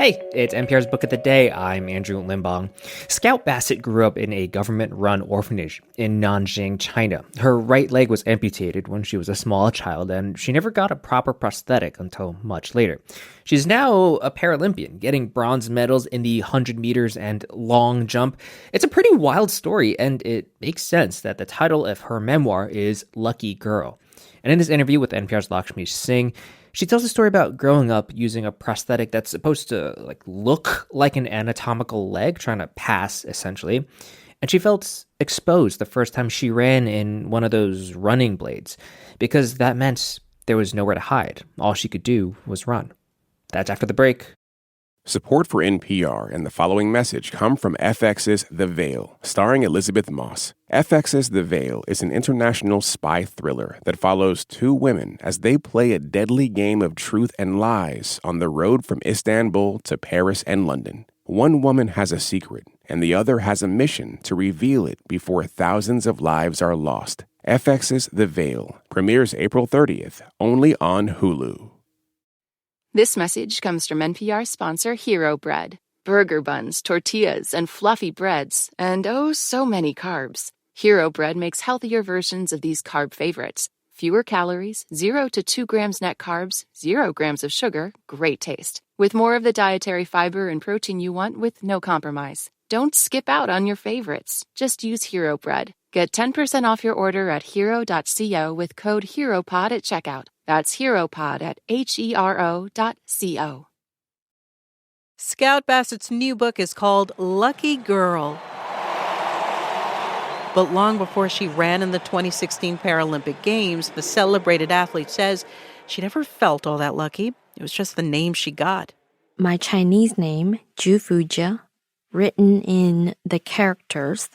Hey, it's NPR's Book of the Day. I'm Andrew Limbong. Scout Bassett grew up in a government-run orphanage in Nanjing, China. Her right leg was amputated when she was a small child, and she never got a proper prosthetic until much later. She's now a Paralympian, getting bronze medals in the 100 meters and long jump. It's a pretty wild story, and it makes sense that the title of her memoir is Lucky Girl. And in this interview with NPR's Lakshmi Singh, she tells a story about growing up using a prosthetic that's supposed to look like an anatomical leg, trying to pass, essentially. And she felt exposed the first time she ran in one of those running blades, because that meant there was nowhere to hide. All she could do was run. That's after the break. Support for NPR and the following message come from FX's The Veil, starring Elizabeth Moss. FX's The Veil is an international spy thriller that follows two women as they play a deadly game of truth and lies on the road from Istanbul to Paris and London. One woman has a secret, and the other has a mission to reveal it before thousands of lives are lost. FX's The Veil premieres April 30th, only on Hulu. This message comes from NPR sponsor Hero Bread. Burger buns, tortillas, and fluffy breads, and oh, so many carbs. Hero Bread makes healthier versions of these carb favorites. Fewer calories, 0 to 2 grams net carbs, 0 grams of sugar, great taste. With more of the dietary fiber and protein you want with no compromise. Don't skip out on your favorites. Just use Hero Bread. Get 10% off your order at hero.co with code HEROPOD at checkout. That's HEROPOD at HERO.co. Scout Bassett's new book is called Lucky Girl. But long before she ran in the 2016 Paralympic Games, the celebrated athlete says she never felt all that lucky. It was just the name she got. My Chinese name, Zhu Fujia, written in the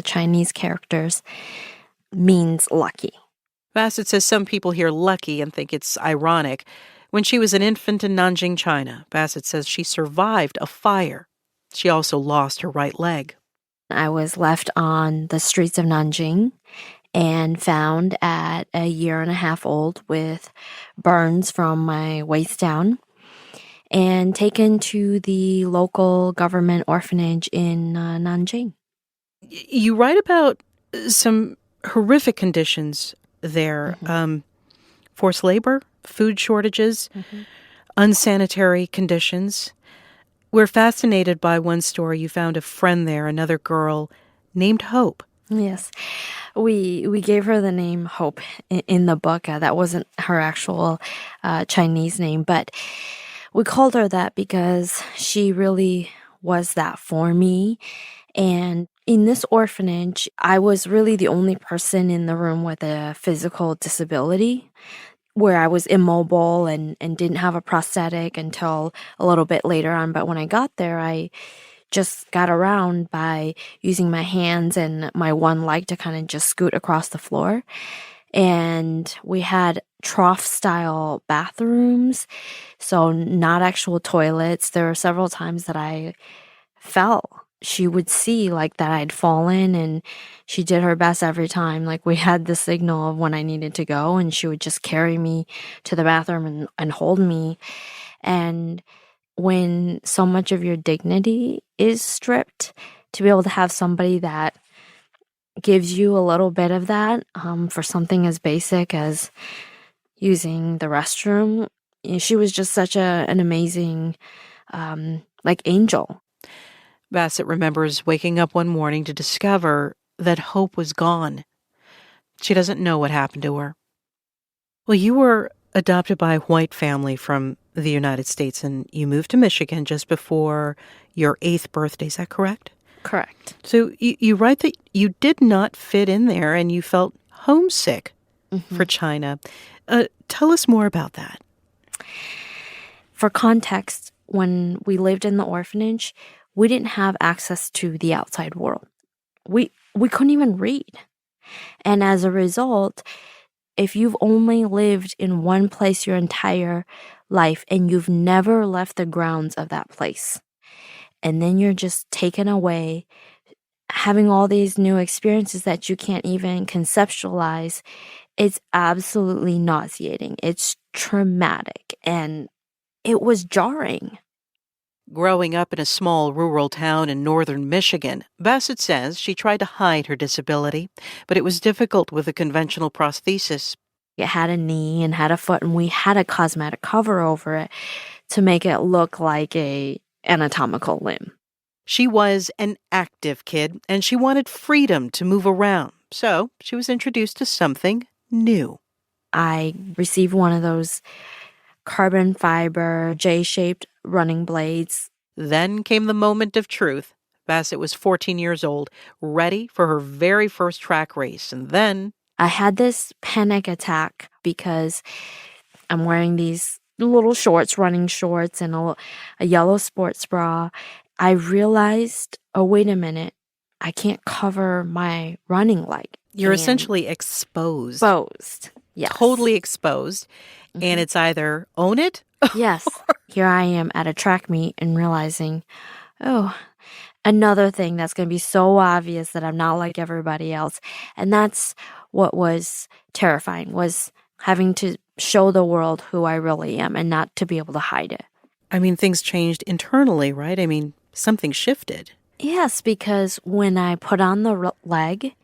Chinese characters, means lucky. Bassett says some people hear lucky and think it's ironic. When she was an infant in Nanjing, China, Bassett says she survived a fire. She also lost her right leg. I was left on the streets of Nanjing and found at a 1.5 years old with burns from my waist down and taken to the local government orphanage in Nanjing. You write about some horrific conditions there. Forced labor, food shortages, unsanitary conditions. We're fascinated by one story. You found a friend there, another girl named Hope. Yes. We gave her the name Hope in the book. That wasn't her actual Chinese name, but we called her that because she really was that for me. And in this orphanage, I was really the only person in the room with a physical disability, where I was immobile and didn't have a prosthetic until a little bit later on. But when I got there, I just got around by using my hands and my one leg to kind of just scoot across the floor. And we had trough-style bathrooms, so not actual toilets. There were several times that I fell. She would see that I'd fallen, and she did her best every time. We had the signal of when I needed to go, and she would just carry me to the bathroom and hold me. And when so much of your dignity is stripped, to be able to have somebody that gives you a little bit of that for something as basic as using the restroom, she was just such an amazing angel. Bassett remembers waking up one morning to discover that Hope was gone. She doesn't know what happened to her. Well, you were adopted by a white family from the United States, and you moved to Michigan just before your 8th birthday. Is that correct? Correct. So you write that you did not fit in there and you felt homesick for China. Tell us more about that. For context, when we lived in the orphanage, we didn't have access to the outside world. We couldn't even read. And as a result, if you've only lived in one place your entire life and you've never left the grounds of that place, and then you're just taken away, having all these new experiences that you can't even conceptualize, it's absolutely nauseating. It's traumatic, and it was jarring. Growing up in a small rural town in northern Michigan, Bassett says she tried to hide her disability, but it was difficult with a conventional prosthesis. It had a knee and had a foot, and we had a cosmetic cover over it to make it look like a anatomical limb. She was an active kid, and she wanted freedom to move around, so she was introduced to something new. I received one of those carbon fiber J-shaped running blades. Then came the moment of truth. Bassett was 14 years old, ready for her very first track race, and then I had this panic attack because I'm wearing these little shorts, running shorts, and a yellow sports bra. I realized, oh, wait a minute, I can't cover my running leg. You're essentially exposed. Exposed, yes. Totally exposed. Mm-hmm. And it's either own it. Yes. Here I am at a track meet and realizing, oh, another thing that's going to be so obvious that I'm not like everybody else. And that's what was terrifying, was having to show the world who I really am and not to be able to hide it. I mean, things changed internally, right? I mean, something shifted. Yes, because when I put on the leg,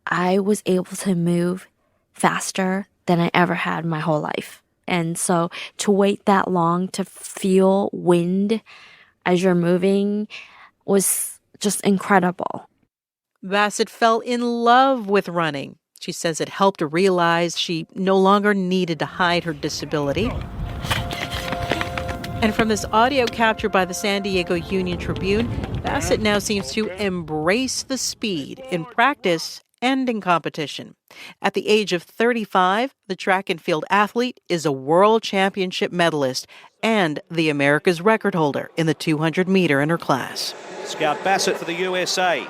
I was able to move faster than I ever had my whole life. And so to wait that long to feel wind as you're moving was just incredible. Bassett fell in love with running. She says it helped her realize she no longer needed to hide her disability. And from this audio captured by the San Diego Union Tribune, Bassett now seems to embrace the speed in practice and in competition. At the age of 35, the track and field athlete is a world championship medalist and the America's record holder in the 200-meter in her class. Scout Bassett for the USA.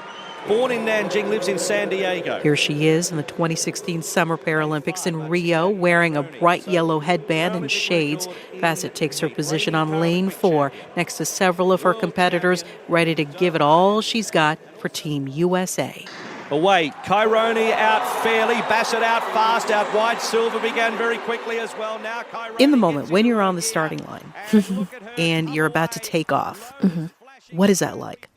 Born in Nanjing, lives in San Diego. Here she is in the 2016 Summer Paralympics in Rio, wearing a bright yellow headband and shades. Bassett takes her position on lane 4 next to several of her competitors, ready to give it all she's got for Team USA. Away, Caironi out fairly, Bassett out fast, out wide. Silver began very quickly as well. Now Caironi in the moment, when you're on the starting line and you're about to take off, what is that like?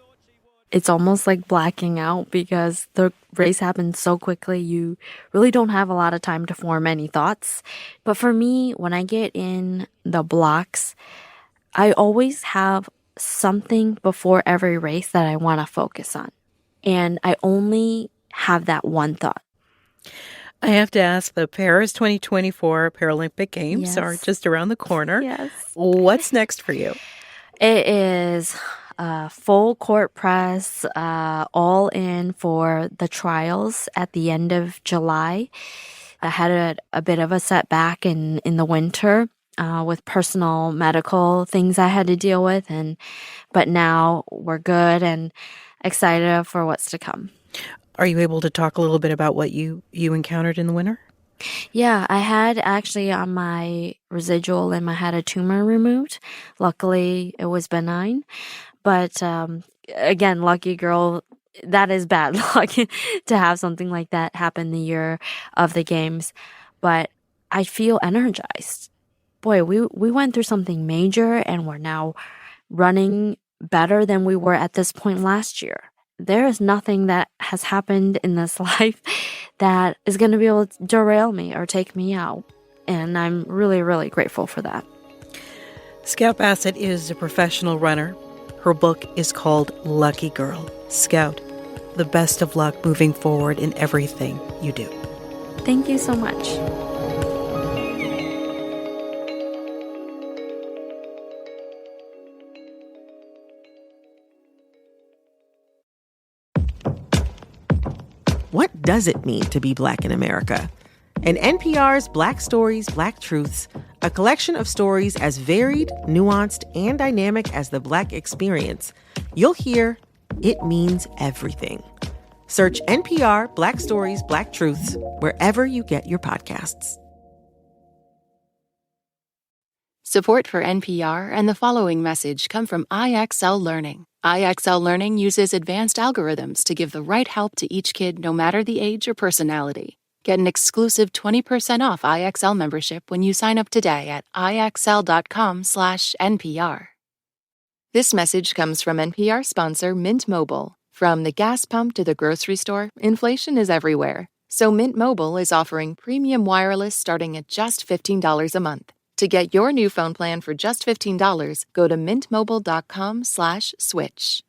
It's almost like blacking out because the race happens so quickly. You really don't have a lot of time to form any thoughts. But for me, when I get in the blocks, I always have something before every race that I want to focus on. And I only have that one thought. I have to ask, the Paris 2024 Paralympic Games are just around the corner. Yes. What's next for you? It is full court press, all in for the trials at the end of July. I had a bit of a setback in the winter with personal medical things I had to deal with, but now we're good and excited for what's to come. Are you able to talk a little bit about what you encountered in the winter? Yeah, I had actually on my residual limb, I had a tumor removed. Luckily, it was benign. But again, lucky girl, that is bad luck to have something like that happen the year of the games. But I feel energized. Boy, we went through something major and we're now running better than we were at this point last year. There is nothing that has happened in this life that is going to be able to derail me or take me out. And I'm really, really grateful for that. Scout Bassett is a professional runner. Her book is called Lucky Girl. Scout, the best of luck moving forward in everything you do. Thank you so much. What does it mean to be Black in America? In NPR's Black Stories, Black Truths, a collection of stories as varied, nuanced, and dynamic as the Black experience, you'll hear it means everything. Search NPR Black Stories, Black Truths wherever you get your podcasts. Support for NPR and the following message come from IXL Learning. IXL Learning uses advanced algorithms to give the right help to each kid no matter the age or personality. Get an exclusive 20% off IXL membership when you sign up today at IXL.com/NPR. This message comes from NPR sponsor Mint Mobile. From the gas pump to the grocery store, inflation is everywhere. So Mint Mobile is offering premium wireless starting at just $15 a month. To get your new phone plan for just $15, go to mintmobile.com/switch.